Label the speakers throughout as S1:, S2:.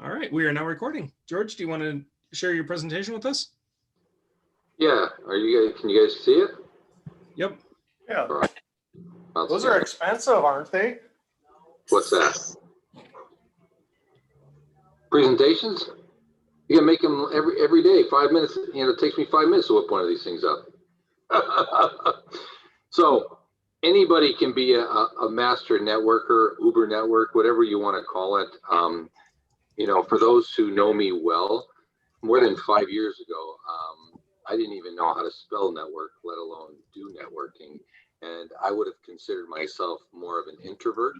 S1: All right, we are now recording. George, do you want to share your presentation with us?
S2: Yeah, are you guys? Can you guys see it?
S1: Yep.
S3: Yeah.
S2: All right.
S3: Those are expensive, aren't they?
S2: What's that? Presentations? You can make them every day, 5 minutes. It takes me 5 minutes to whip one of these things up. So anybody can be a master networker, Uber network, whatever you want to call it. For those who know me well, more than 5 years ago, I didn't even know how to spell network, let alone do networking. And I would have considered myself more of an introvert.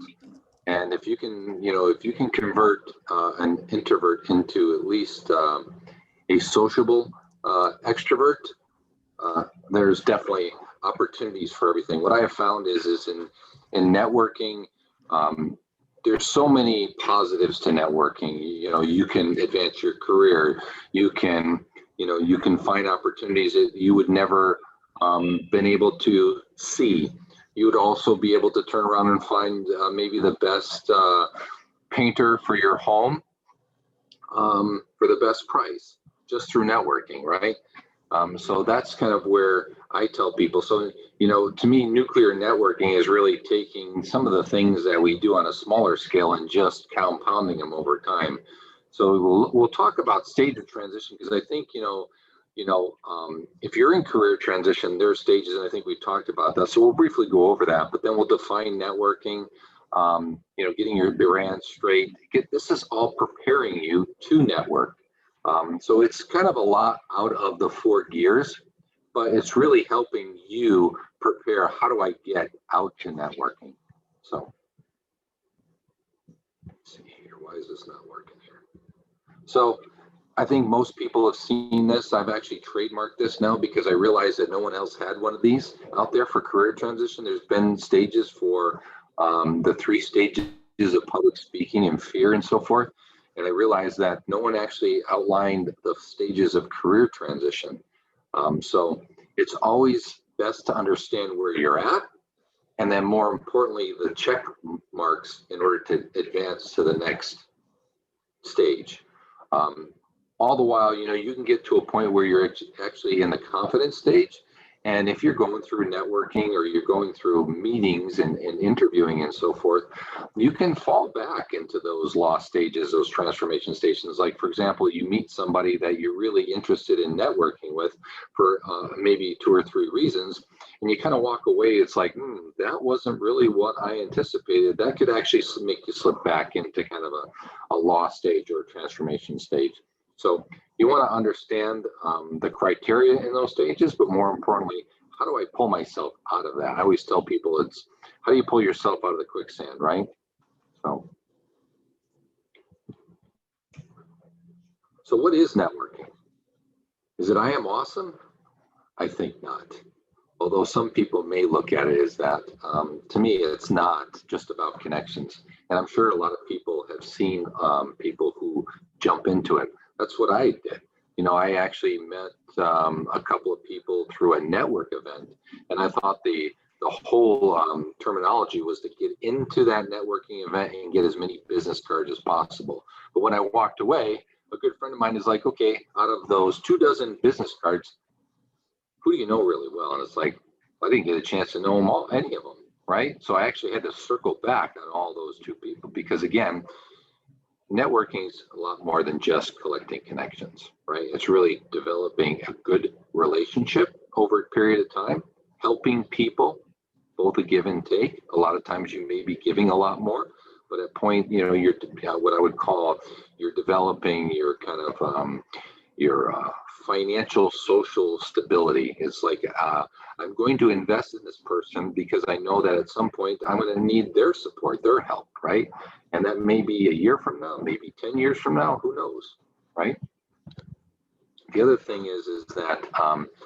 S2: And if you can convert an introvert into at least a sociable extrovert, there's definitely opportunities for everything. What I have found is in networking, there's so many positives to networking. You can advance your career. You can find opportunities that you would never been able to see. You would also be able to turn around and find maybe the best painter for your home for the best price just through networking, right? So that's kind of where I tell people. So, to me, nuclear networking is really taking some of the things that we do on a smaller scale and just compounding them over time. So we'll talk about stage of transition, because I think, if you're in career transition, there are stages, and I think we've talked about that. So we'll briefly go over that, but then we'll define networking, getting your brand straight. This is all preparing you to network. So it's kind of a lot out of the 4 gears, but it's really helping you prepare. How do I get out to networking? So let's see here. Why is this not working here? So I think most people have seen this. I've actually trademarked this now because I realized that no one else had one of these out there for career transition. There's been stages for the 3 stages of public speaking and fear and so forth. And I realized that no one actually outlined the stages of career transition. So it's always best to understand where you're at, and then more importantly, the check marks in order to advance to the next stage. All the while, you can get to a point where you're actually in the confidence stage. And if you're going through networking or you're going through meetings and interviewing and so forth, you can fall back into those lost stages, those transformation stations. Like, for example, you meet somebody that you're really interested in networking with for maybe 2 or 3 reasons, and you kind of walk away. It's like, that wasn't really what I anticipated. That could actually make you slip back into kind of a lost stage or a transformation stage. So you want to understand the criteria in those stages, but more importantly, how do I pull myself out of that? I always tell people it's how do you pull yourself out of the quicksand, right? So what is networking? Is it I am awesome? I think not. Although some people may look at it as that. To me, it's not just about connections. And I'm sure a lot of people have seen people who jump into it. That's what I did. I actually met a couple of people through a network event, and I thought the whole terminology was to get into that networking event and get as many business cards as possible. But when I walked away, a good friend of mine is like, okay, out of those 24 business cards, who do you know really well? And it's like, I didn't get a chance to know them all, any of them, right? So I actually had to circle back on all those 2 people, because again, networking is a lot more than just collecting connections, right? It's really developing a good relationship over a period of time, helping people, both a give and take. A lot of times you may be giving a lot more, but at point, you're what I would call, you're developing your kind of your financial social stability. It's like, I'm going to invest in this person because I know that at some point I'm going to need their support, their help, right? And that may be a year from now, maybe 10 years from now, who knows, right? The other thing is that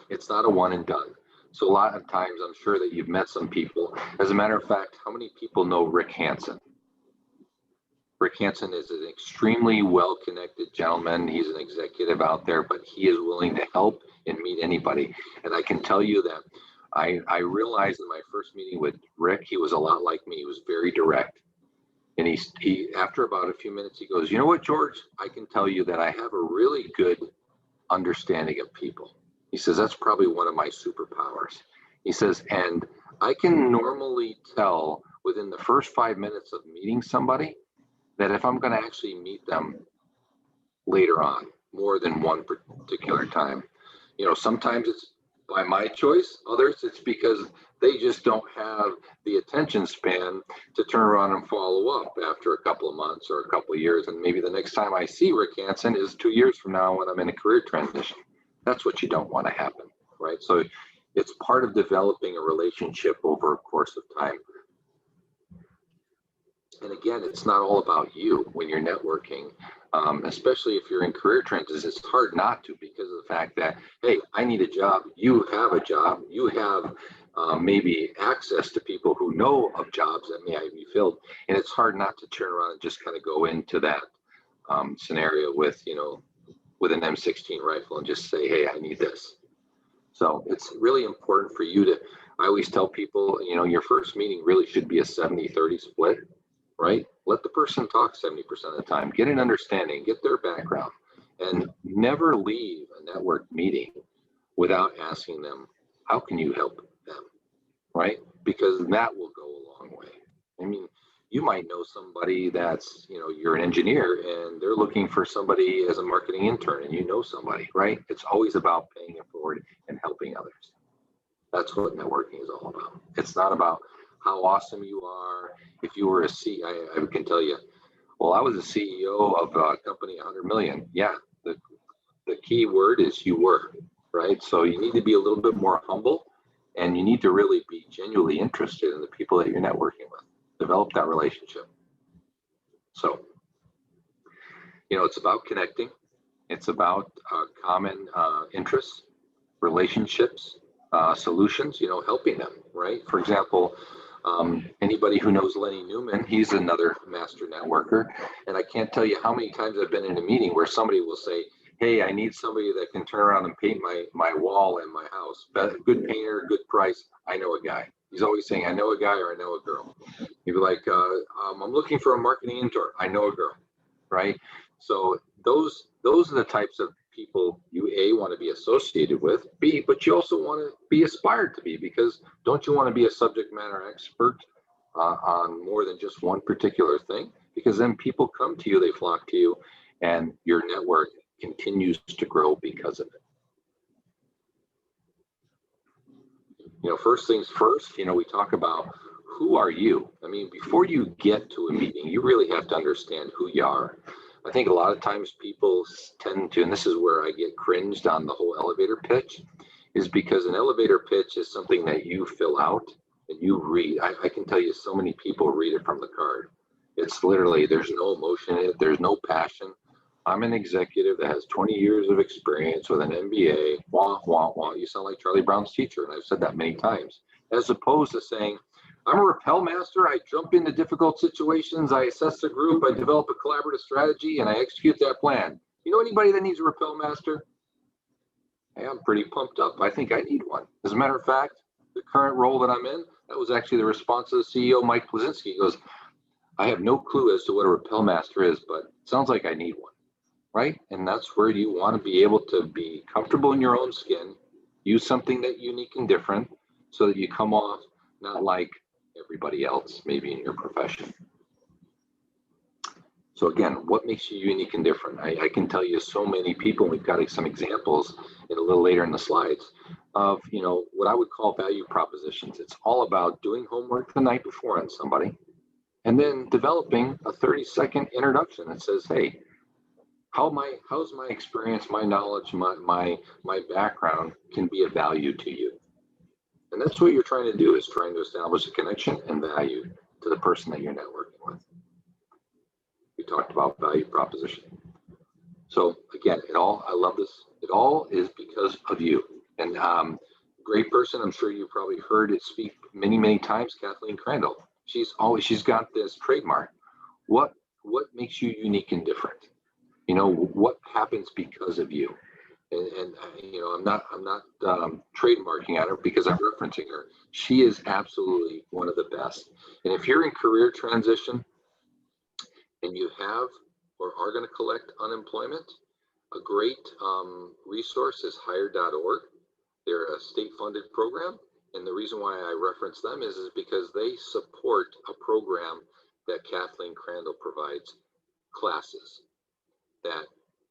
S2: it's not a one and done. So a lot of times, I'm sure that you've met some people. As a matter of fact, how many people know Rick Hansen? Rick Hansen is an extremely well-connected gentleman. He's an executive out there, but he is willing to help and meet anybody. And I can tell you that I realized in my first meeting with Rick, he was a lot like me. He was very direct. And he after about a few minutes, he goes, you know what, George, I can tell you that I have a really good understanding of people. He says, that's probably one of my superpowers. He says, and I can normally tell within the first 5 minutes of meeting somebody that if I'm going to actually meet them later on, more than one particular time. Sometimes it's by my choice, others it's because they just don't have the attention span to turn around and follow up after a couple of months or a couple of years. And maybe the next time I see Rick Hansen is 2 years from now when I'm in a career transition. That's what you don't want to happen, right? So it's part of developing a relationship over a course of time. And again, it's not all about you when you're networking, especially if you're in career transitions. It's hard not to because of the fact that, hey, I need a job. You have a job. You have maybe access to people who know of jobs that may be filled. And it's hard not to turn around and just kind of go into that scenario with an M16 rifle and just say, hey, I need this. So it's really important for you to, I always tell people, your first meeting really should be a 70-30 split. Right? Let the person talk 70% of the time, get an understanding, get their background, and never leave a network meeting without asking them, how can you help them? Right? Because that will go a long way. I mean, you might know somebody that's, you're an engineer and they're looking for somebody as a marketing intern and you know somebody, right? It's always about paying it forward and helping others. That's what networking is all about. It's not about how awesome you are. If you were a CEO, I can tell you, well, I was a CEO of a company, 100 million. Yeah, the key word is you were, right? So you need to be a little bit more humble and you need to really be genuinely interested in the people that you're networking with. Develop that relationship. So, it's about connecting. It's about common interests, relationships, solutions, helping them, right? For example, anybody who knows Lenny Newman, he's another master networker. And I can't tell you how many times I've been in a meeting where somebody will say, hey, I need somebody that can turn around and paint my wall in my house. Good painter, good price. I know a guy. He's always saying, I know a guy or I know a girl. He'd be like, I'm looking for a marketing intern. I know a girl, right? So those are the types of people you want to be associated with, but you also want to be aspired to be, because don't you want to be a subject matter expert on more than just one particular thing? Because then people come to you, they flock to you, and your network continues to grow because of it. First things first, we talk about who are you? I mean, before you get to a meeting, you really have to understand who you are. I think a lot of times people tend to, and this is where I get cringed on the whole elevator pitch, is because an elevator pitch is something that you fill out and you read. I can tell you so many people read it from the card. It's literally, there's no emotion in it. There's no passion. I'm an executive that has 20 years of experience with an MBA. Wah, wah, wah. You sound like Charlie Brown's teacher, and I've said that many times. As opposed to saying, I'm a rappel master. I jump into difficult situations. I assess the group. I develop a collaborative strategy, and I execute that plan. You know anybody that needs a rappel master? Hey, I'm pretty pumped up. I think I need one. As a matter of fact, the current role that I'm in, that was actually the response of the CEO, Mike Plazinski. He goes, I have no clue as to what a rappel master is, but it sounds like I need one, right? And that's where you want to be able to be comfortable in your own skin, use something that's unique and different so that you come off not like everybody else, maybe in your profession. So again, what makes you unique and different? I can tell you so many people, and we've got some examples a little later in the slides of, what I would call value propositions. It's all about doing homework the night before on somebody and then developing a 30-second introduction that says, hey, how's my experience, my knowledge, my background can be of value to you. And that's what you're trying to do, is trying to establish a connection and value to the person that you're networking with. We talked about value proposition. So again, I love this. It all is because of you. And great person, I'm sure you've probably heard it speak many, many times, Kathleen Crandall. She's got this trademark. What makes you unique and different? What happens because of you? And I'm not trademarking at her because I'm referencing her. She is absolutely one of the best. And if you're in career transition, and you have or are going to collect unemployment, a great resource is hire.org. They're a state-funded program, and the reason why I reference them is because they support a program that Kathleen Crandall provides, classes that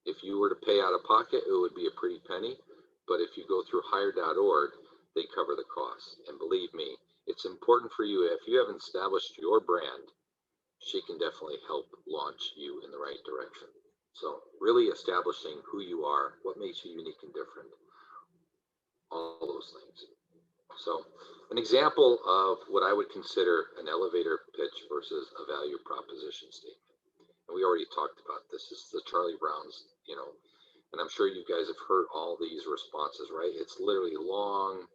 S2: if you were to pay out of pocket, it would be a pretty penny, but if you go through hire.org, they cover the cost. And believe me, it's important for you. If you haven't established your brand, she can definitely help launch you in the right direction. So really establishing who you are, what makes you unique and different, all those things. So an example of what I would consider an elevator pitch versus a value proposition statement. And we already talked about this. This is the Charlie Brown's, and I'm sure you guys have heard all these responses, right? It's literally long.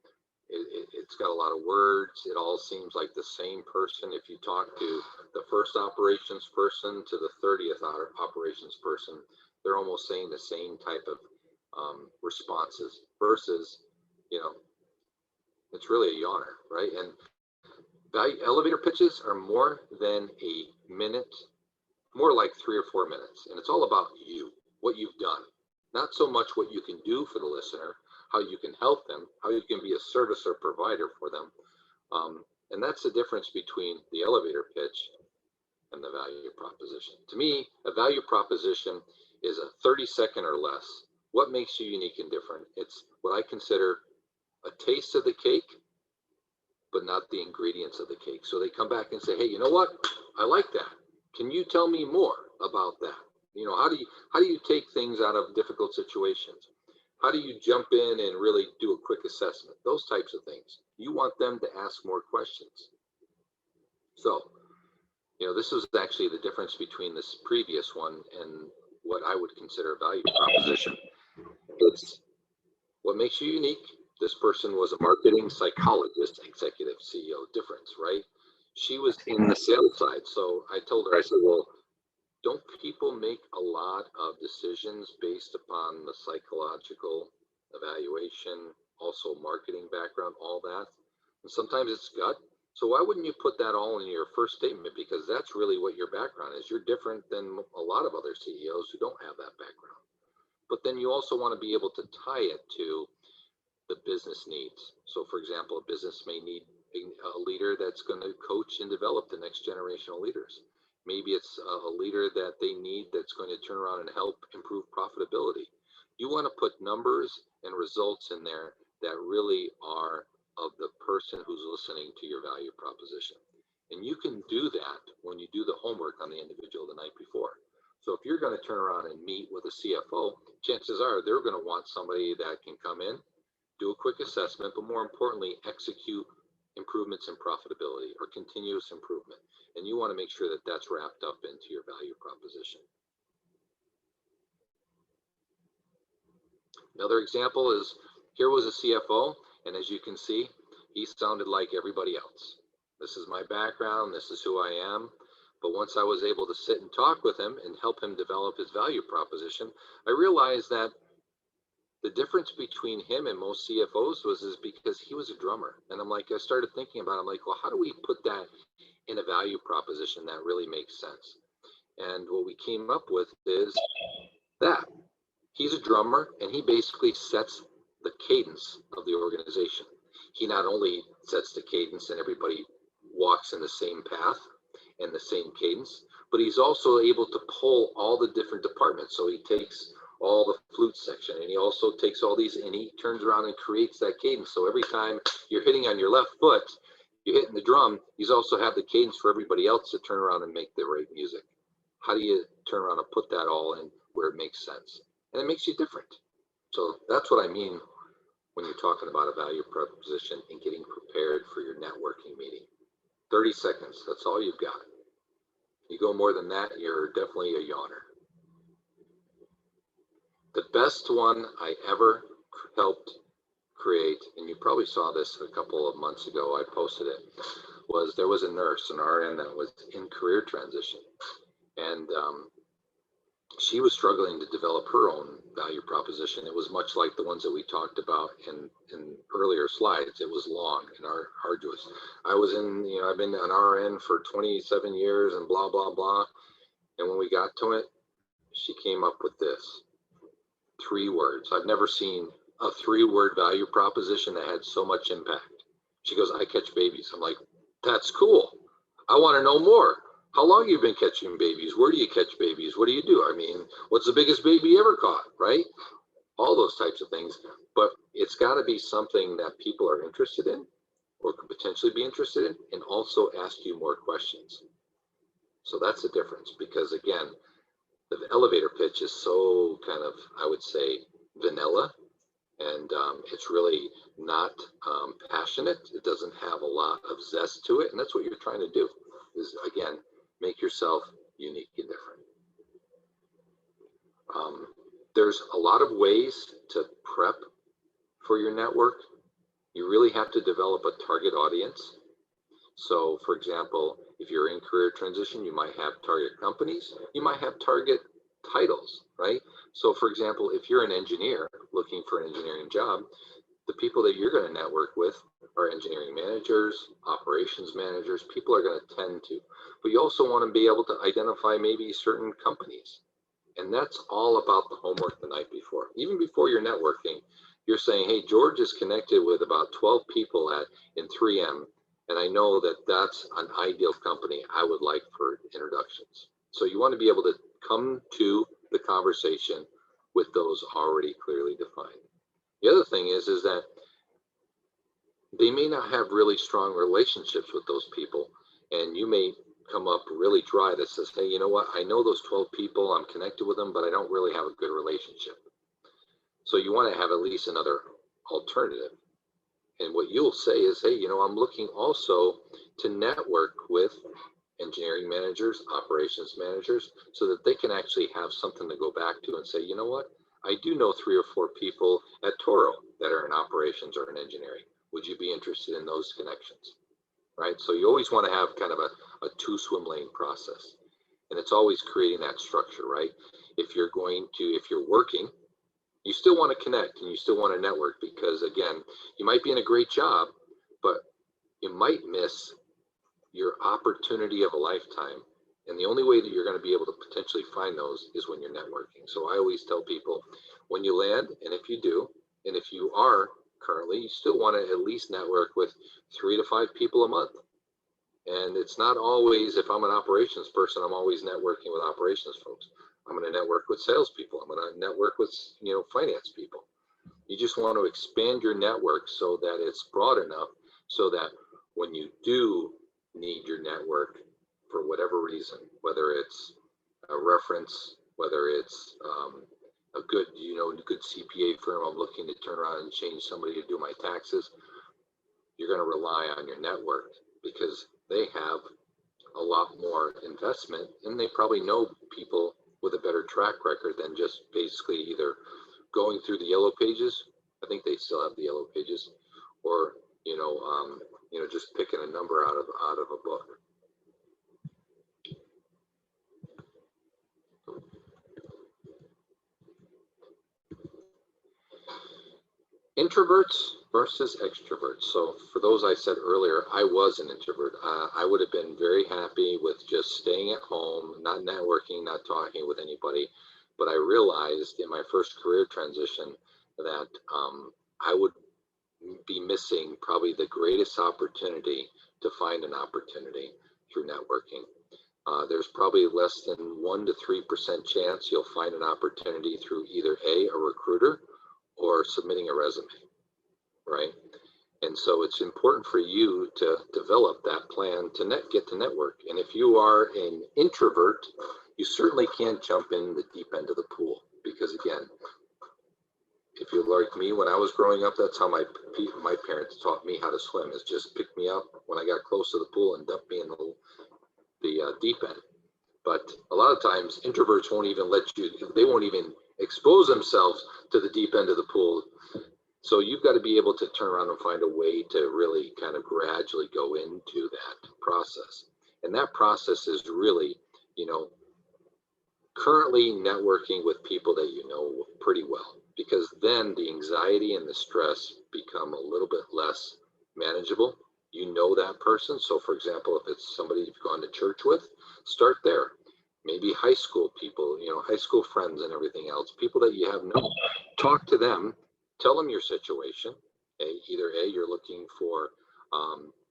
S2: It's got a lot of words. It all seems like the same person. If you talk to the first operations person to the 30th operations person, they're almost saying the same type of responses versus, it's really a yawner, right? And elevator pitches are more than a minute, more like 3 or 4 minutes. And it's all about you, what you've done, not so much what you can do for the listener, how you can help them, how you can be a service or provider for them. And that's the difference between the elevator pitch and the value proposition. To me, a value proposition is a 30-second or less. What makes you unique and different? It's what I consider a taste of the cake, but not the ingredients of the cake. So they come back and say, hey, you know what? I like that. Can you tell me more about that? How do you take things out of difficult situations? How do you jump in and really do a quick assessment? Those types of things. You want them to ask more questions. So, this is actually the difference between this previous one and what I would consider a value proposition. It's what makes you unique. This person was a marketing psychologist, executive CEO, difference, right? She was in the sales side. So I told her, I said, well, don't people make a lot of decisions based upon the psychological evaluation, also marketing background, all that? And sometimes it's gut. So why wouldn't you put that all in your first statement? Because that's really what your background is. You're different than a lot of other CEOs who don't have that background. But then you also want to be able to tie it to the business needs. So for example, a business may need a leader that's going to coach and develop the next generation of leaders. Maybe it's a leader that they need that's going to turn around and help improve profitability. You want to put numbers and results in there that really are of the person who's listening to your value proposition. And you can do that when you do the homework on the individual the night before. So if you're going to turn around and meet with a CFO, chances are they're going to want somebody that can come in, do a quick assessment, but more importantly, execute improvements in profitability or continuous improvement. And you want to make sure that that's wrapped up into your value proposition. Another example is, here was a CFO, and as you can see, he sounded like everybody else. This is my background, this is who I am. But once I was able to sit and talk with him and help him develop his value proposition, I realized that the difference between him and most CFOs is because he was a drummer. And I started thinking about it. I'm like, well, how do we put that in a value proposition that really makes sense? And what we came up with is that he's a drummer and he basically sets the cadence of the organization. He not only sets the cadence and everybody walks in the same path and the same cadence, but he's also able to pull all the different departments. So he takes all the flute section and he also takes all these and he turns around and creates that cadence. So every time you're hitting on your left foot, you're hitting the drum, he's also have the cadence for everybody else to turn around and make the right music. How do you turn around and put that all in where it makes sense? And it makes you different. So that's what I mean when you're talking about a value proposition and getting prepared for your networking meeting. 30 seconds, that's all you've got. You go more than that, you're definitely a yawner. The best one I ever helped create, and you probably saw this a couple of months ago, I posted it, was there was a nurse, an RN that was in career transition. And she was struggling to develop her own value proposition. It was much like the ones that we talked about in earlier slides. It was long and arduous. I've been an RN for 27 years and blah, blah, blah. And when we got to it, she came up with this 3 words. I've never seen a 3-word value proposition that had so much impact. She goes, I catch babies. I'm like, that's cool. I want to know more. How long have you been catching babies? Where do you catch babies? What do you do? I mean, what's the biggest baby you ever caught, right? All those types of things. But it's got to be something that people are interested in or could potentially be interested in, and also ask you more questions. So that's the difference, because again, the elevator pitch is so kind of, I would say, vanilla, and it's really not passionate. It doesn't have a lot of zest to it, and that's what you're trying to do, is again, make yourself unique and different. There's a lot of ways to prep for your network. You really have to develop a target audience. So for example, if you're in career transition, you might have target companies, you might have target titles, right? So for example, if you're an engineer looking for an engineering job, the people that you're going to network with are engineering managers, operations managers. People are going to tend to, but you also want to be able to identify maybe certain companies. And that's all about the homework the night before. Even before you're networking, you're saying, hey, George is connected with about 12 people in 3M, and I know that that's an ideal company I would like for introductions. So you want to be able to come to the conversation with those already clearly defined. The other thing is that they may not have really strong relationships with those people, and you may come up really dry that says, hey, you know what, I know those 12 people, I'm connected with them, but I don't really have a good relationship. So you want to have at least another alternative. And what you'll say is, hey, you know, I'm looking also to network with engineering managers, operations managers, so that they can actually have something to go back to and say, you know what, I do know 3 or 4 people at Toro that are in operations or in engineering. Would you be interested in those connections? Right? So you always want to have kind of a 2 swim lane process. And it's always creating that structure, right? If you're working, you still want to connect and you still want to network, because again, you might be in a great job, but you might miss your opportunity of a lifetime. And the only way that you're going to be able to potentially find those is when you're networking. So I always tell people, when you land, and if you do, and if you are currently, you still want to at least network with 3 to 5 people a month. And it's not always, if I'm an operations person, I'm always networking with operations folks. I'm going to network with salespeople. I'm going to network with, finance people. You just want to expand your network so that it's broad enough so that when you do need your network for whatever reason, whether it's a reference, whether it's a good CPA firm, I'm looking to turn around and change somebody to do my taxes, you're going to rely on your network, because they have a lot more investment and they probably know people with a better track record than just basically either going through the yellow pages. I think they still have the yellow pages, or just picking a number out of a book. Introverts versus extroverts. So for those I said earlier, I was an introvert. I would have been very happy with just staying at home, not networking, not talking with anybody. But I realized in my first career transition that I would be missing probably the greatest opportunity to find an opportunity through networking. There's probably less than 1 to 3% chance you'll find an opportunity through either a recruiter or submitting a resume, right? And so it's important for you to develop that plan to get to network. And if you are an introvert, you certainly can't jump in the deep end of the pool, because again, if you're like me, when I was growing up, that's how my parents taught me how to swim, is just pick me up when I got close to the pool and dump me in the deep end. But a lot of times introverts won't even they won't even expose themselves to the deep end of the pool. So you've got to be able to turn around and find a way to really kind of gradually go into that process. And that process is really, currently networking with people that you know pretty well, because then the anxiety and the stress become a little bit less manageable. You know that person. So for example, if it's somebody you've gone to church with, start there. maybe high school people, high school friends and everything else, people that you have known. Talk to them, tell them your situation. Either you're looking for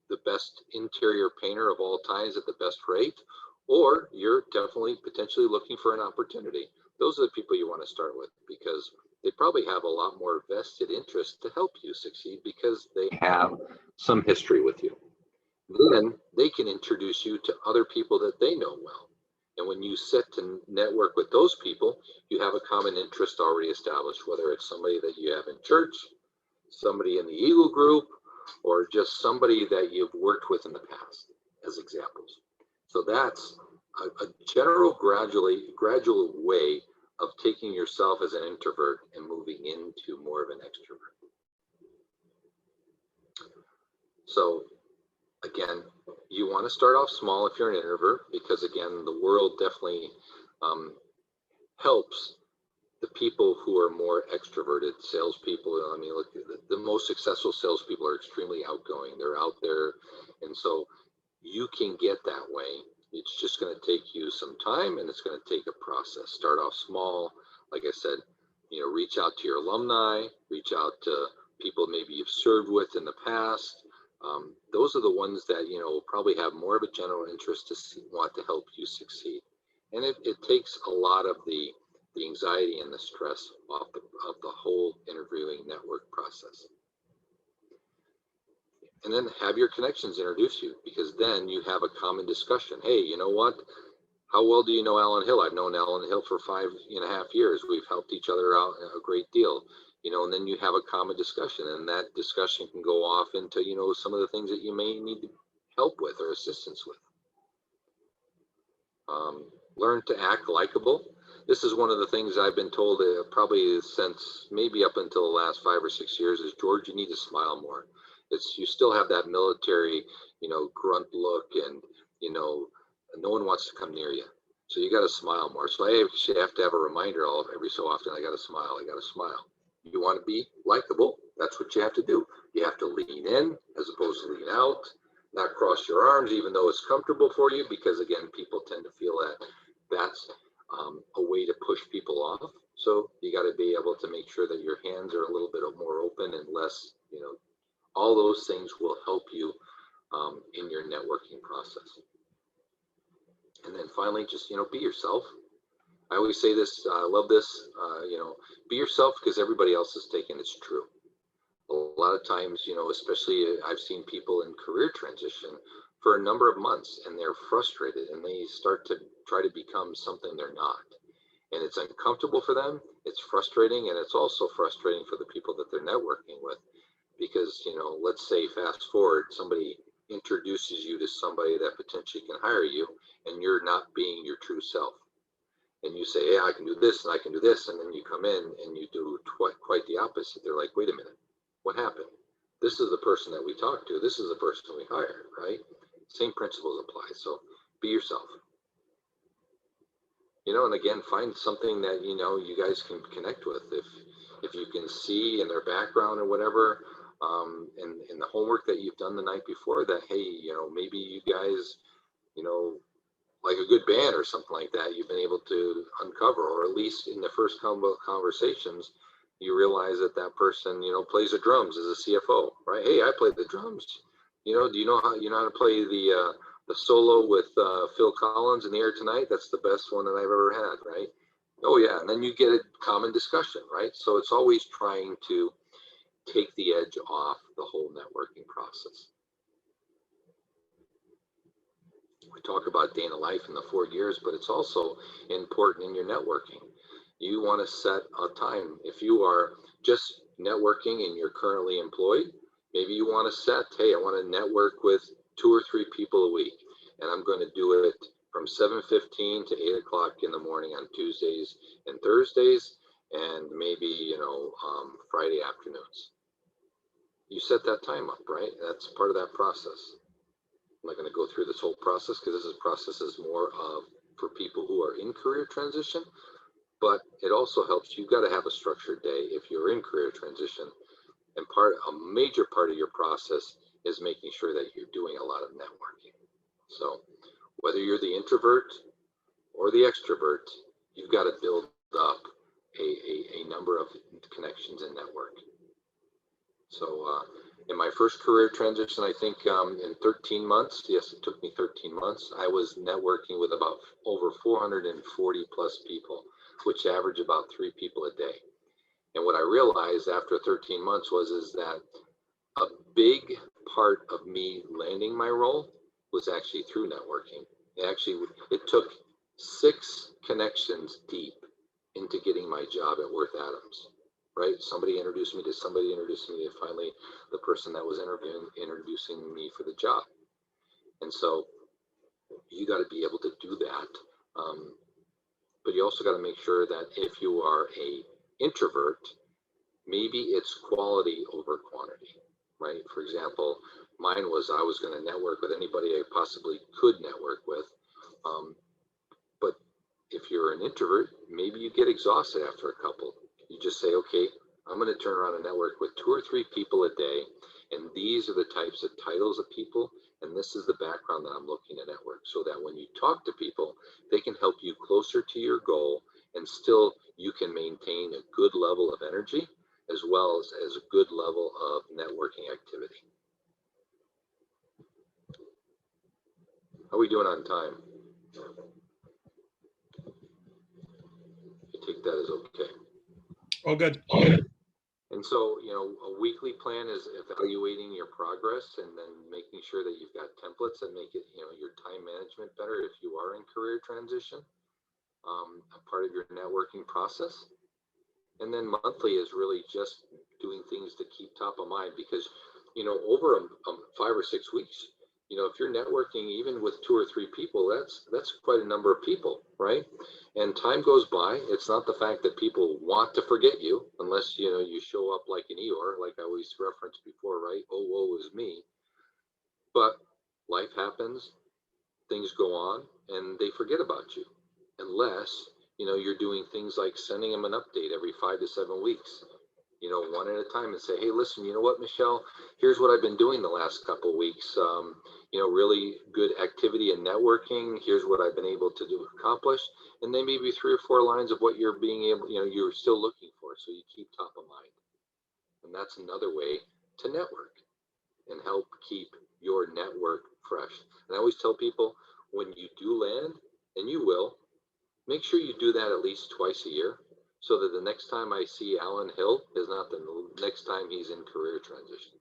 S2: the best interior painter of all times at the best rate, or you're definitely potentially looking for an opportunity. Those are the people you want to start with, because they probably have a lot more vested interest to help you succeed because they have some history with you. Then they can introduce you to other people that they know well. And when you sit to network with those people, you have a common interest already established, whether it's somebody that you have in church, somebody in the Eagle group, or just somebody that you've worked with in the past, as examples. So that's a general gradual way of taking yourself as an introvert and moving into more of an extrovert. So again, you want to start off small if you're an introvert, because again, the world definitely helps the people who are more extroverted salespeople. I mean, look, the most successful salespeople are extremely outgoing. They're out there. And so you can get that way. It's just going to take you some time, and it's going to take a process. Start off small. Like I said, reach out to your alumni, reach out to people maybe you've served with in the past. Those are the ones that, will probably have more of a general interest to want to help you succeed. And it takes a lot of the anxiety and the stress off of the whole interviewing network process. And then have your connections introduce you, because then you have a common discussion. Hey, you know what? How well do you know Alan Hill? I've known Alan Hill for 5.5 years. We've helped each other out a great deal. And then you have a common discussion, and that discussion can go off into, some of the things that you may need help with or assistance with. Learn to act likable. This is one of the things I've been told probably since maybe up until the last 5 or 6 years is, George, you need to smile more. You still have that military, grunt look, and, no one wants to come near you. So you got to smile more. So I actually have to have a reminder every so often. I got to smile. I got to smile. You want to be likable, that's what you have to do. You have to lean in as opposed to lean out, not cross your arms, even though it's comfortable for you, because again, people tend to feel that that's a way to push people off. So you got to be able to make sure that your hands are a little bit more open and less, all those things will help you in your networking process. And then finally, just, be yourself. I always say this, I love this, be yourself, because everybody else is taking it's true. A lot of times, especially I've seen people in career transition for a number of months, and they're frustrated, and they start to try to become something they're not. And it's uncomfortable for them, it's frustrating, and it's also frustrating for the people that they're networking with. Because, let's say fast forward, somebody introduces you to somebody that potentially can hire you, and you're not being your true self. And you say, yeah, I can do this and I can do this. And then you come in and you do quite the opposite. They're like, wait a minute, what happened? This is the person that we talked to. This is the person we hired, right? Same principles apply. So be yourself. And again, find something that, you guys can connect with. If you can see in their background or whatever, in the homework that you've done the night before, that, hey, maybe you guys, like a good band or something like that, you've been able to uncover, or at least in the first conversations, you realize that person, plays the drums as a CFO, right? Hey, I play the drums. Do you know how to play the solo with Phil Collins in the Air Tonight? That's the best one that I've ever had, right? Oh yeah, and then you get a common discussion, right? So it's always trying to take the edge off the whole networking process. We talk about day in the life in the 4 years, but it's also important in your networking. You want to set a time. If you are just networking and you're currently employed, maybe you want to set, hey, I want to network with 2 or 3 people a week, and I'm going to do it from 7:15 to 8 o'clock in the morning on Tuesdays and Thursdays, and maybe, Friday afternoons. You set that time up, right? That's part of that process. I'm not going to go through this whole process, because this process is more of for people who are in career transition, but it also helps. You've got to have a structured day if you're in career transition, and a major part of your process is making sure that you're doing a lot of networking. So whether you're the introvert or the extrovert, you've got to build up a number of connections and network. So in my first career transition, I think in 13 months, yes, it took me 13 months, I was networking with about over 440 plus people, which average about 3 people a day. And what I realized after 13 months is that a big part of me landing my role was actually through networking. It took 6 connections deep into getting my job at Worth Adams, right? Somebody introduced me to somebody, introduced me to finally the person that was introducing me for the job. And so you got to be able to do that. But you also got to make sure that if you are a introvert, maybe it's quality over quantity, right? For example, mine was I was going to network with anybody I possibly could network with. But if you're an introvert, maybe you get exhausted after a couple. You just say, okay, I'm going to turn around and network with 2 or 3 people a day. And these are the types of titles of people. And this is the background that I'm looking to network, so that when you talk to people, they can help you closer to your goal, and still you can maintain a good level of energy as well as a good level of networking activity. How are we doing on time? I take that as okay.
S1: Oh, good.
S2: And so, a weekly plan is evaluating your progress and then making sure that you've got templates that make it, your time management better if you are in career transition, a part of your networking process. And then monthly is really just doing things to keep top of mind, because, over 5 or 6 weeks, if you're networking even with 2 or 3 people, that's quite a number of people, right? And time goes by. It's not the fact that people want to forget you, unless you show up like an Eeyore, like I always referenced before, right? Oh, woe is me. But life happens, things go on, and they forget about you, unless you're doing things like sending them an update every 5 to 7 weeks. One at a time, and say, hey, listen, you know what, Michelle, here's what I've been doing the last couple of weeks. Really good activity and networking. Here's what I've been able to accomplish. And then maybe 3 or 4 lines of what you're you're still looking for. So you keep top of mind. And that's another way to network and help keep your network fresh. And I always tell people, when you do land, and you will, make sure you do that at least twice a year, so that the next time I see Alan Hill is not the next time he's in career transition.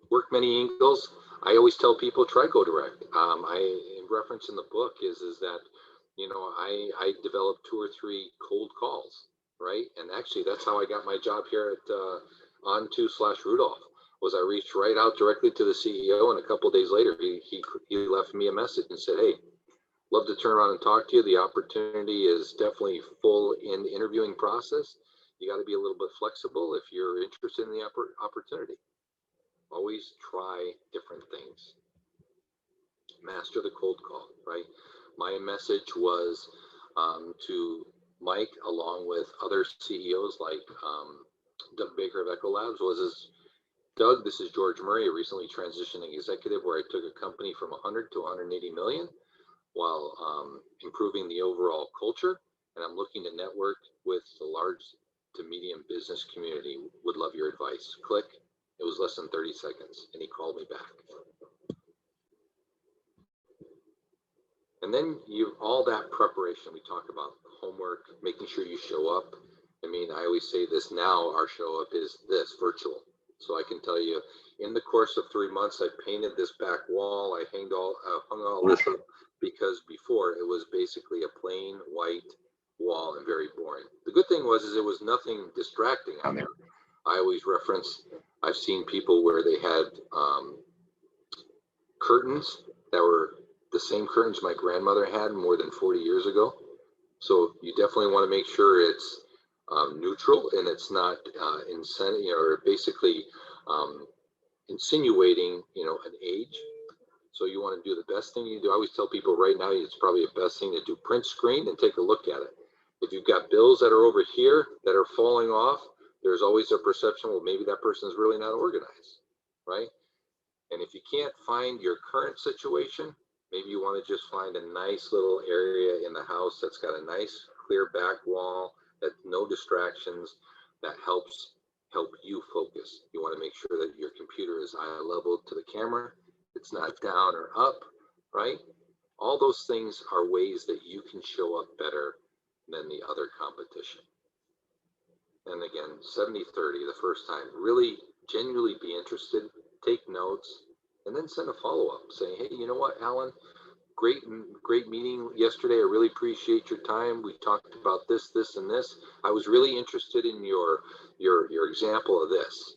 S2: Work many angles. I always tell people, try Go Direct. I reference in the book is that, I developed 2 or 3 cold calls, right? And actually that's how I got my job here at On2/Rudolph, was I reached right out directly to the CEO, and a couple of days later, he left me a message and said, hey, love to turn around and talk to you. The opportunity is definitely full in the interviewing process. You got to be a little bit flexible if you're interested in the opportunity. Always try different things. Master the cold call, right? My message was to Mike, along with other CEOs like Doug Baker of Echo Labs, Doug, this is George Murray, a recently transitioning executive, where I took a company from 100 to 180 million while improving the overall culture. And I'm looking to network with the large to medium business community. Would love your advice. Click. It was less than 30 seconds, and he called me back. And then all that preparation, we talk about homework, making sure you show up. I always say this now, our show up is this, virtual. So I can tell you, in the course of 3 months, I painted this back wall. I hung all this up, because before it was basically a plain white wall and very boring. The good thing was it was nothing distracting on there. I always reference, I've seen people where they had curtains that were the same curtains my grandmother had more than 40 years ago. So you definitely want to make sure it's neutral, and it's not basically insinuating, an age. So you want to do the best thing you do. I always tell people right now, it's probably the best thing to do, print screen and take a look at it. If you've got bills that are over here that are falling off, there's always a perception, well, maybe that person is really not organized, right? And if you can't find your current situation, maybe you want to just find a nice little area in the house that's got a nice clear back wall, that no distractions, that help you focus. You want to make sure that your computer is eye level to the camera. It's not down or up, right? All those things are ways that you can show up better than the other competition. And again, 70-30 the first time, really genuinely be interested, take notes, and then send a follow-up saying, hey, you know what, Alan, great meeting yesterday. I really appreciate your time. We talked about this, this, and this. I was really interested in your example of this.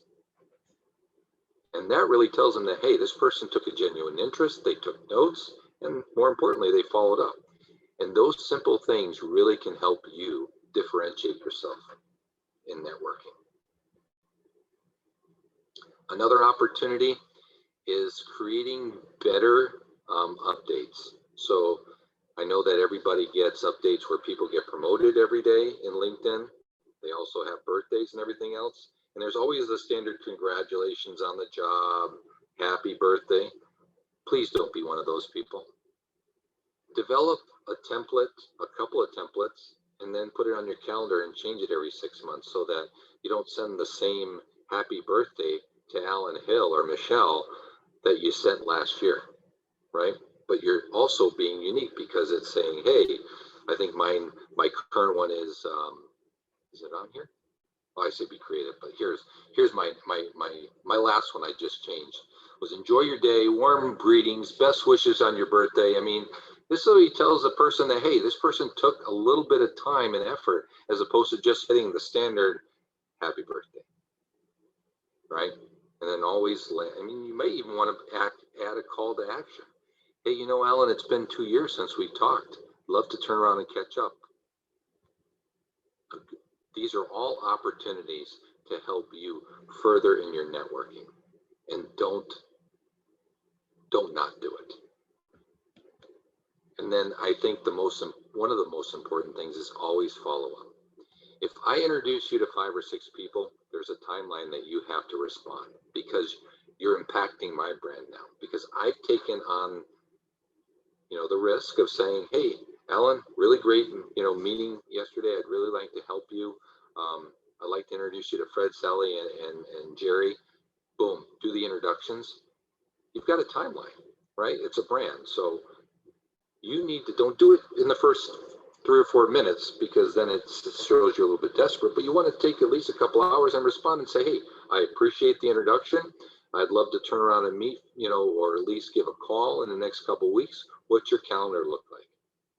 S2: And that really tells them that, hey, this person took a genuine interest, they took notes, and more importantly, they followed up. And those simple things really can help you differentiate yourself in networking. Another opportunity is creating better updates. So I know that everybody gets updates where people get promoted every day in LinkedIn. They also have birthdays and everything else. And there's always the standard congratulations on the job, happy birthday. Please don't be one of those people. Develop a template, a couple of templates, and then put it on your calendar and change it every 6 months so that you don't send the same happy birthday to Alan Hill or Michelle that you sent last year, right? But you're also being unique because it's saying, hey, I think my current one is it on here? Oh, I say be creative, but here's my last one I just changed was enjoy your day, warm greetings, best wishes on your birthday. I mean, this really tells the person that, hey, this person took a little bit of time and effort as opposed to just hitting the standard happy birthday, right? And then always, I mean, you may even want to add a call to action. Hey, you know, Alan, it's been 2 years since we talked. Love to turn around and catch up. These are all opportunities to help you further in your networking, and don't not do it. And then I think one of the most important things is always follow up. If I introduce you to 5 or 6 people, there's a timeline that you have to respond because you're impacting my brand now. Because I've taken on, the risk of saying, hey, Alan, really great, meeting yesterday. I'd really like to help you. I'd like to introduce you to Fred, Sally, and Jerry. Boom, do the introductions. You've got a timeline, right? It's a brand. So you need to, don't do it in the first 3 or 4 minutes because then it shows you a little bit desperate, but you want to take at least a couple hours and respond and say, hey, I appreciate the introduction. I'd love to turn around and meet, or at least give a call in the next couple of weeks. What's your calendar look like?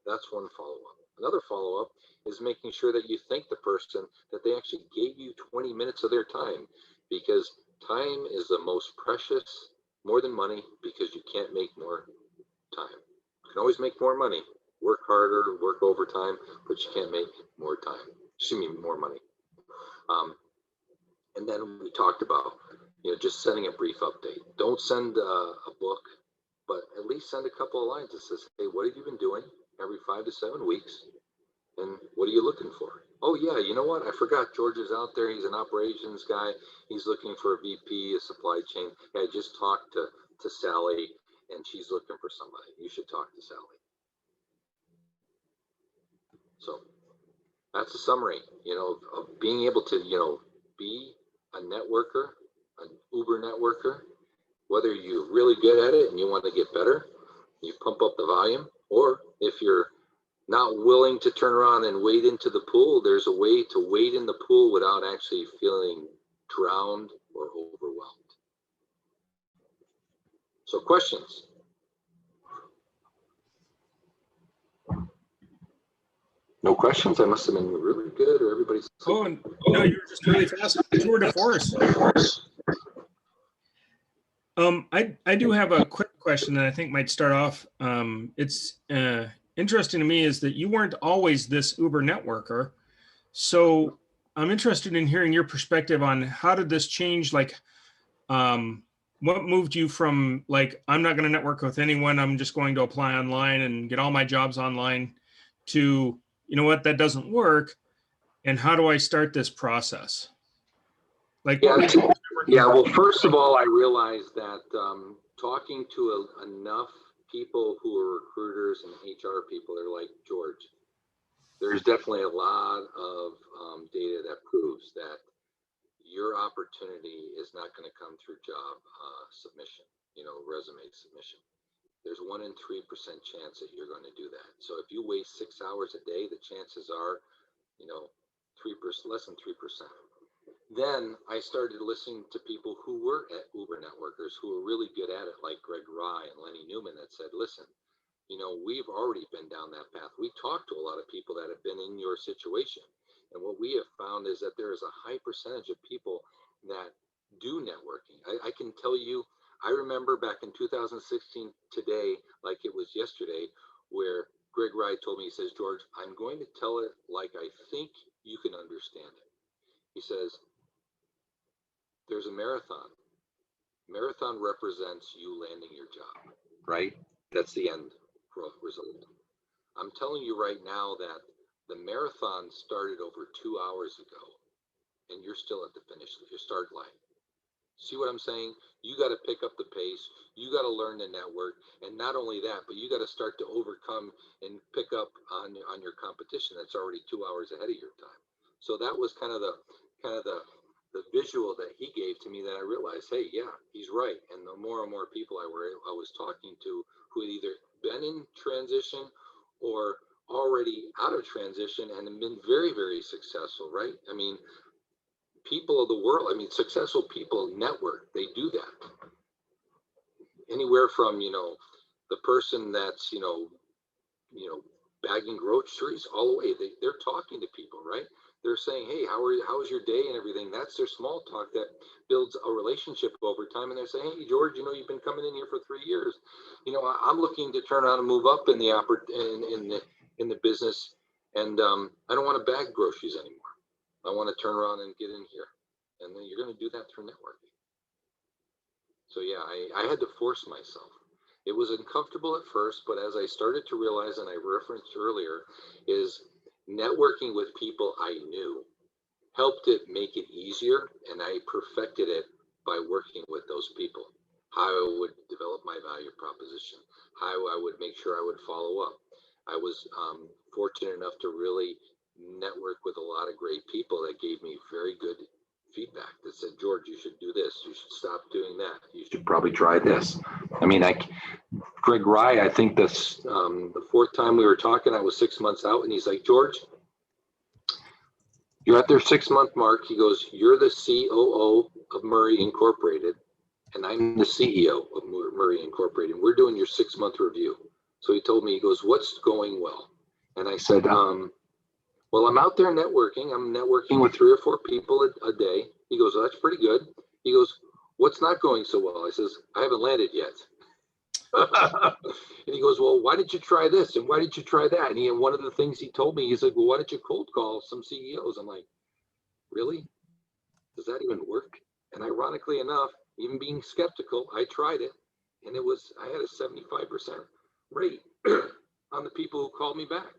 S2: That's one follow-up. Another follow-up is making sure that you thank the person that they actually gave you 20 minutes of their time, because time is the most precious, more than money, because you can't make more time. You can always make more money, work harder, work overtime, but you can't make more time. More money. And then we talked about, just sending a brief update. Don't send a book, but at least send a couple of lines that says, hey, what have you been doing every 5 to 7 weeks? And what are you looking for? Oh yeah, you know what? I forgot George is out there. He's an operations guy. He's looking for a VP, a supply chain. Hey, I just talked to Sally and she's looking for somebody. You should talk to Sally. So that's a summary, of being able to, be a networker, an Uber networker, whether you're really good at it and you want to get better, you pump up the volume, or if you're not willing to turn around and wade into the pool, there's a way to wade in the pool without actually feeling drowned or overwhelmed. So questions? No questions? I must have been really good, or everybody's.
S1: Oh, no, you were just really fast. Tour de force. I do have a quick question that I think might start off. It's interesting to me is that you weren't always this Uber networker. So I'm interested in hearing your perspective on how did this change? Like, what moved you from like, I'm not going to network with anyone, I'm just going to apply online and get all my jobs online, to, you know what, that doesn't work. And how do I start this process? Like,
S2: yeah, well, first of all, I realized that talking to enough people who are recruiters and HR people, they're like, George, there's definitely a lot of data that proves that your opportunity is not going to come through job submission, resume submission. There's 1 in 3% chance that you're going to do that. So if you waste 6 hours a day, the chances are, 3%, less than 3%. Then I started listening to people who were at Uber networkers who were really good at it, like Greg Rye and Lenny Newman, that said, listen, we've already been down that path. We talked to a lot of people that have been in your situation. And what we have found is that there is a high percentage of people that do networking. I can tell you, I remember back in 2016 today, like it was yesterday, where Greg Rye told me, he says, George, I'm going to tell it like I think you can understand it. He says, there's a marathon. Marathon represents you landing your job, right? That's the end result. I'm telling you right now that the marathon started over 2 hours ago, and you're still at the finish, your start line. See what I'm saying? You got to pick up the pace. You got to learn the network, and not only that, but you got to start to overcome and pick up on your competition that's already 2 hours ahead of your time. So that was kind of the visual that he gave to me, that I realized, hey, yeah, he's right. And the more and more people I was talking to who had either been in transition or already out of transition and have been very, very successful, right? I mean, people of the world, successful people network, they do that. Anywhere from, the person that's, bagging groceries all the way, they're talking to people, right? They're saying, hey, how's your day and everything? That's their small talk that builds a relationship over time. And they're saying, hey, George, you've been coming in here for 3 years. I'm looking to turn around and move up in the business, and I don't want to bag groceries anymore. I want to turn around and get in here. And then you're going to do that through networking. So yeah, I had to force myself. It was uncomfortable at first, but as I started to realize, and I referenced earlier, is networking with people I knew helped it make it easier, and I perfected it by working with those people. How I would develop my value proposition, how I would make sure I would follow up. I was fortunate enough to really network with a lot of great people that gave me very good feedback, that said, George, you should do this, you should stop doing that, you should probably try this. Greg Rye, I think the 4th time we were talking, I was 6 months out, and he's like, George, you're at their 6-month mark. He goes, you're the COO of Murray Incorporated, and I'm the CEO of Murray Incorporated. We're doing your 6-month review. So he told me, he goes, what's going well? And I said, well, I'm out there networking. I'm networking with 3 or 4 people a day. He goes, well, that's pretty good. He goes, what's not going so well? I says, I haven't landed yet. And he goes, well, why did you try this? And why did you try that? And one of the things he told me, he's like, well, why don't you cold call some CEOs? I'm like, really? Does that even work? And ironically enough, even being skeptical, I tried it. And I had a 75% rate on the people who called me back.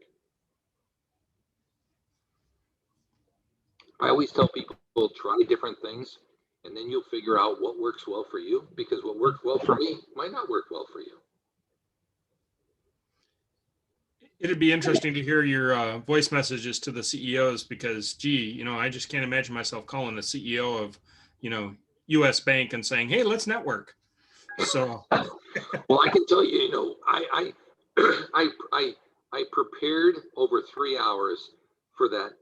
S2: I always tell people, try different things, and then you'll figure out what works well for you, because what worked well for me might not work well for you.
S1: It'd be interesting to hear your voice messages to the CEOs, because, gee, I just can't imagine myself calling the CEO of, U.S. Bank and saying, hey, let's network. So,
S2: well, I can tell you, I prepared over 3 hours for that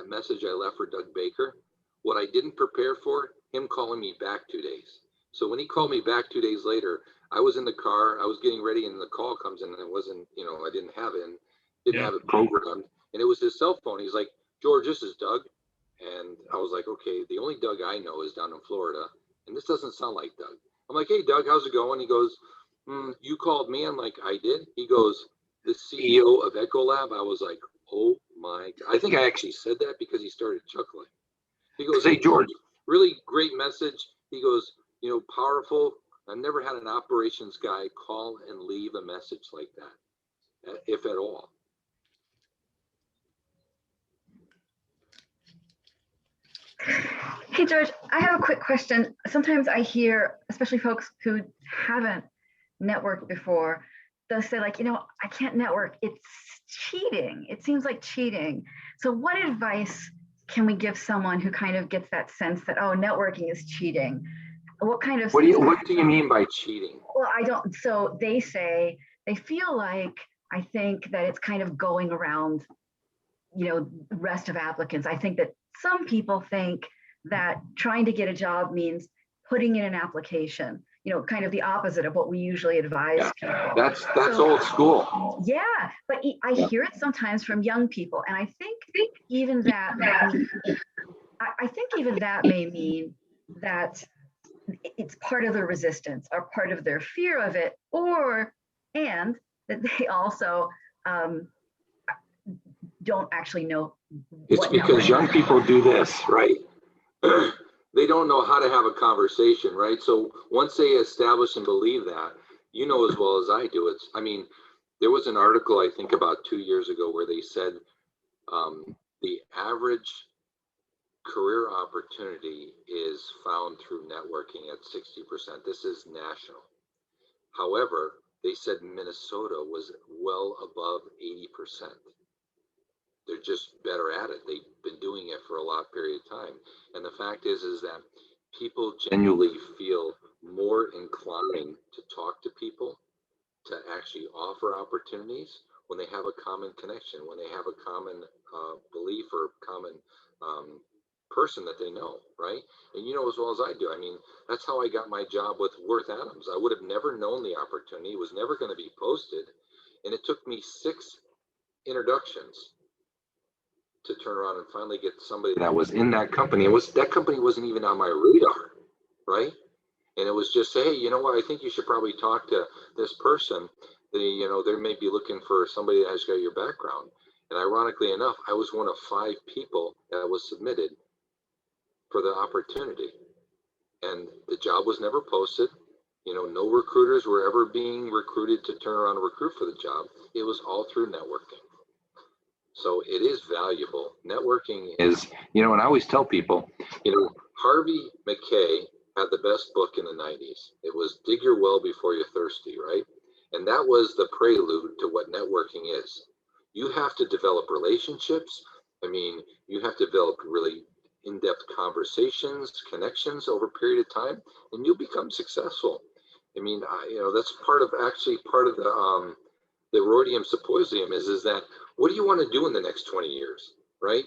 S2: message I left for Doug Baker. What I didn't prepare for, him calling me back 2 days. So when he called me back 2 days later, I was in the car, I was getting ready, and the call comes in, and it wasn't, I didn't have it programmed, and it was his cell phone. He's like, George, this is Doug. And I was like, okay, the only Doug I know is down in Florida, and this doesn't sound like Doug. I'm like, hey, Doug, how's it going? He goes, you called me? I'm like, I did. He goes, the CEO of Ecolab. I was like, oh my God. I think I actually said that because he started chuckling. He goes, hey, George, really great message. He goes, powerful. I've never had an operations guy call and leave a message like that, if at all.
S4: Hey, George, I have a quick question. Sometimes I hear, especially folks who haven't networked before, they'll say like, I can't network. It's cheating. It seems like cheating. So what advice can we give someone who kind of gets that sense that, oh, networking is cheating? What
S2: do you mean by cheating?
S4: Well, I don't. So they say they feel like, I think that it's kind of going around, the rest of applicants. I think that some people think that trying to get a job means putting in an application, kind of the opposite of what we usually advise people.
S2: That's old school.
S4: Yeah, but I hear it sometimes from young people, and I think even that may mean that it's part of the resistance or part of their fear of it, and that they also don't actually know.
S2: It's because young people do this, right? They don't know how to have a conversation, right? So once they establish and believe that, as well as I do, there was an article, I think about 2 years ago, where they said the average career opportunity is found through networking at 60%. This is national. However, they said Minnesota was well above 80%. They're just better at it. They've been doing it for a long period of time. And the fact is that people genuinely feel more inclined to talk to people, to actually offer opportunities when they have a common connection, when they have a common belief or common person that they know, right? And as well as I do, that's how I got my job with Worth Adams. I would have never known the opportunity. It was never going to be posted. And it took me 6 introductions to turn around and finally get somebody that was in that company. That company wasn't even on my radar, right? And it was just, hey, you know what? I think you should probably talk to this person. They may be looking for somebody that has got your background. And ironically enough, I was one of 5 people that was submitted for the opportunity. And the job was never posted. No recruiters were ever being recruited to turn around and recruit for the job. It was all through networking. So it is valuable. Networking is, and I always tell people, Harvey McKay had the best book in the 90s. It was Dig Your Well Before You're Thirsty, right? And that was the prelude to what networking is. You have to develop relationships. You have to develop really in-depth conversations, connections over a period of time, and you'll become successful. That's part of the Rhodium Symposium is that what do you want to do in the next 20 years, right?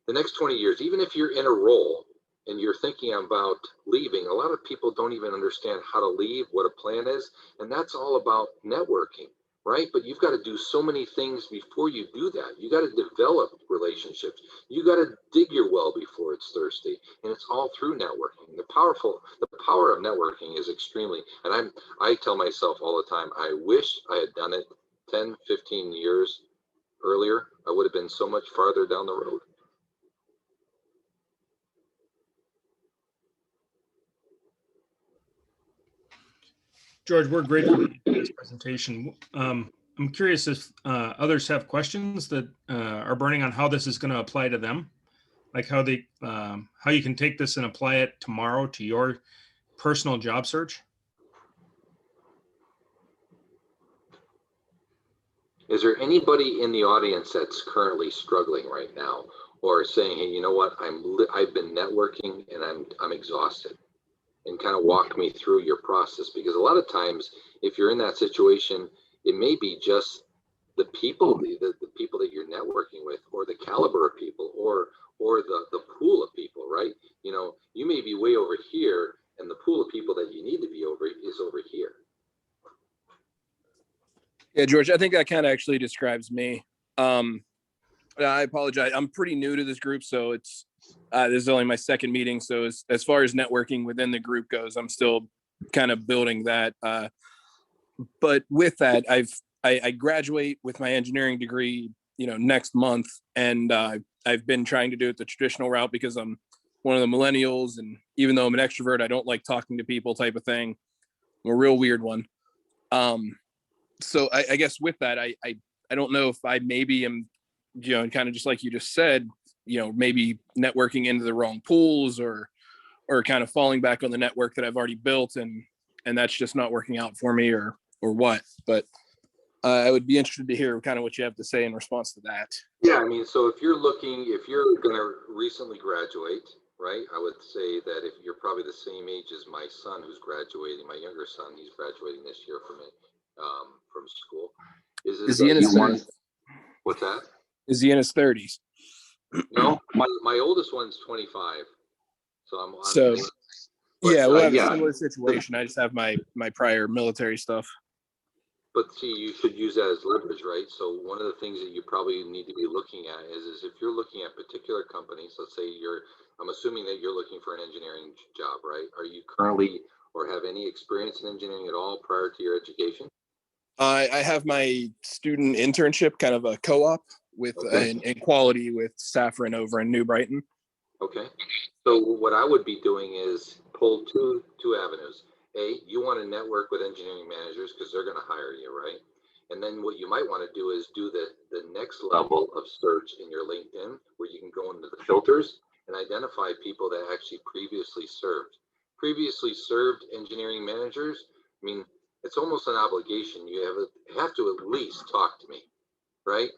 S2: The next 20 years, even if you're in a role and you're thinking about leaving, a lot of people don't even understand how to leave, what a plan is. And that's all about networking, right? But you've got to do so many things before you do that. You got to develop relationships. You got to dig your well before it's thirsty. And it's all through networking. The power of networking is extremely, and I tell myself all the time, I wish I had done it 10, 15 years earlier. I would have been so much farther down the road.
S1: George, we're grateful for this presentation. I'm curious if others have questions that are burning on how this is going to apply to them, like how you can take this and apply it tomorrow to your personal job search.
S2: Is there anybody in the audience that's currently struggling right now, or saying, hey, you know what, I've been networking and I'm exhausted? And kind of walk me through your process, because a lot of times if you're in that situation, it may be just the people the people that you're networking with, or the caliber of people, or the pool of people, right? You may be way over here and the pool of people that you need to be over is over here.
S5: Yeah, George, I think that kind of actually describes me. I apologize. I'm pretty new to this group, so this is only my second meeting. So as far as networking within the group goes, I'm still kind of building that. But with that, I graduate with my engineering degree, next month, and I've been trying to do it the traditional route because I'm one of the millennials, and even though I'm an extrovert, I don't like talking to people type of thing. I'm a real weird one. So I guess with that, I don't know if I maybe am, kind of just like you just said, maybe networking into the wrong pools, or or kind of falling back on the network that I've already built, and that's just not working out for me, or what. But I would be interested to hear kind of what you have to say in response to that.
S2: Yeah, I mean, so if you're going to recently graduate, right? I would say that if you're probably the same age as my son who's graduating, my younger son, he's graduating this year from school.
S5: Is he in his 30s?
S2: What's that?
S5: Is he in his 30s?
S2: No, my oldest one's 25. So
S5: yeah, we'll have a similar situation. I just have my prior military stuff.
S2: But see, you should use that as leverage, right? So one of the things that you probably need to be looking at is if you're looking at particular companies, let's say I'm assuming that you're looking for an engineering job, right? Are you currently or have any experience in engineering at all prior to your education?
S5: I have my student internship, kind of a co-op with in quality with Safran over in New Brighton. Okay.
S2: So what I would be doing is pull two avenues. You want to network with engineering managers because they're going to hire you, right? And then what you might want to do is do the next level of search in your LinkedIn, where you can go into the filters and identify people that actually previously served engineering managers. I mean, it's almost an obligation. You have to at least talk to me, right?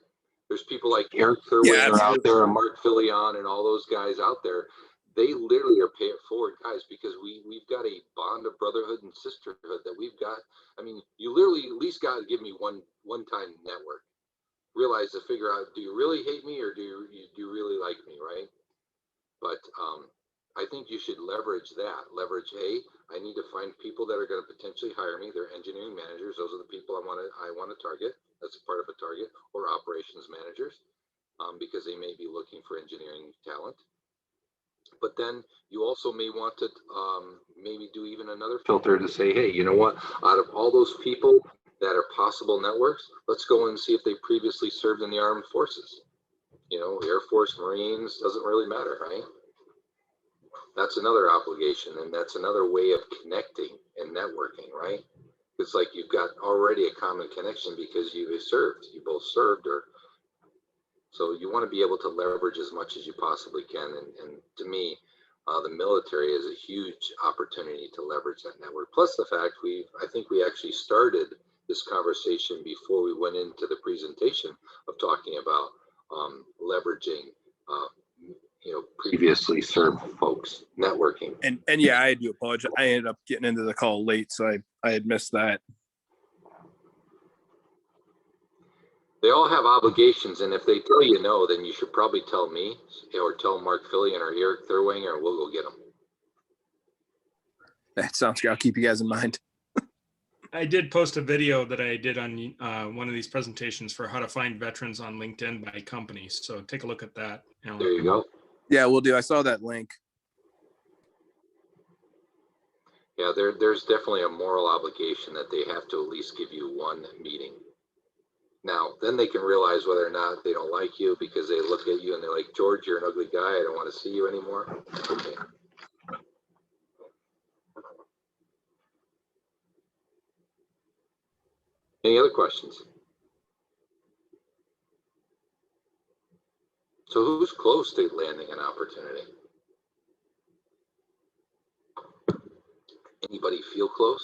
S2: There's people like Eric Thurwinger out there, and Mark Fillion, and all those guys out there. They literally are paying it forward, guys, because we've got a bond of brotherhood and sisterhood that we've got. I mean, you literally at least got to give me one-time network. Realize to figure out, do you really hate me or do you really like me, right? But I think you should leverage that. Leverage, I need to find people that are going to potentially hire me. They're engineering managers. Those are the people I want to target. That's a part of a target, or operations managers, because they may be looking for engineering talent. But then you also may want to maybe do even another filter to say, hey, you know what? Out of all those people that are possible networks, let's go and see if they previously served in the armed forces. You know, Air Force, Marines, doesn't really matter, right? That's another obligation, and that's another way of connecting and networking, right? It's like you've got already a common connection because you both served, or so you want to be able to leverage as much as you possibly can. And to me, the military is a huge opportunity to leverage that network. Plus the fact I think we actually started this conversation before we went into the presentation of talking about leveraging, previously served folks, networking.
S5: And yeah, I do apologize. I ended up getting into the call late, so I had missed that.
S2: They all have obligations, and if they tell you no, then you should probably tell me or tell Mark Fillion or Eric Thurwinger, and we'll go get them.
S5: That sounds good. I'll keep you guys in mind.
S1: I did post a video that I did on one of these presentations for how to find veterans on LinkedIn by companies. So take a look at that, Alan.
S2: There you go.
S5: Yeah, we'll do. I saw that link.
S2: Yeah, there's definitely a moral obligation that they have to at least give you one meeting. Now, then they can realize whether or not they don't like you because they look at you and they're like, George, you're an ugly guy. I don't want to see you anymore. Okay. Any other questions? So who's close to landing an opportunity? Anybody feel close?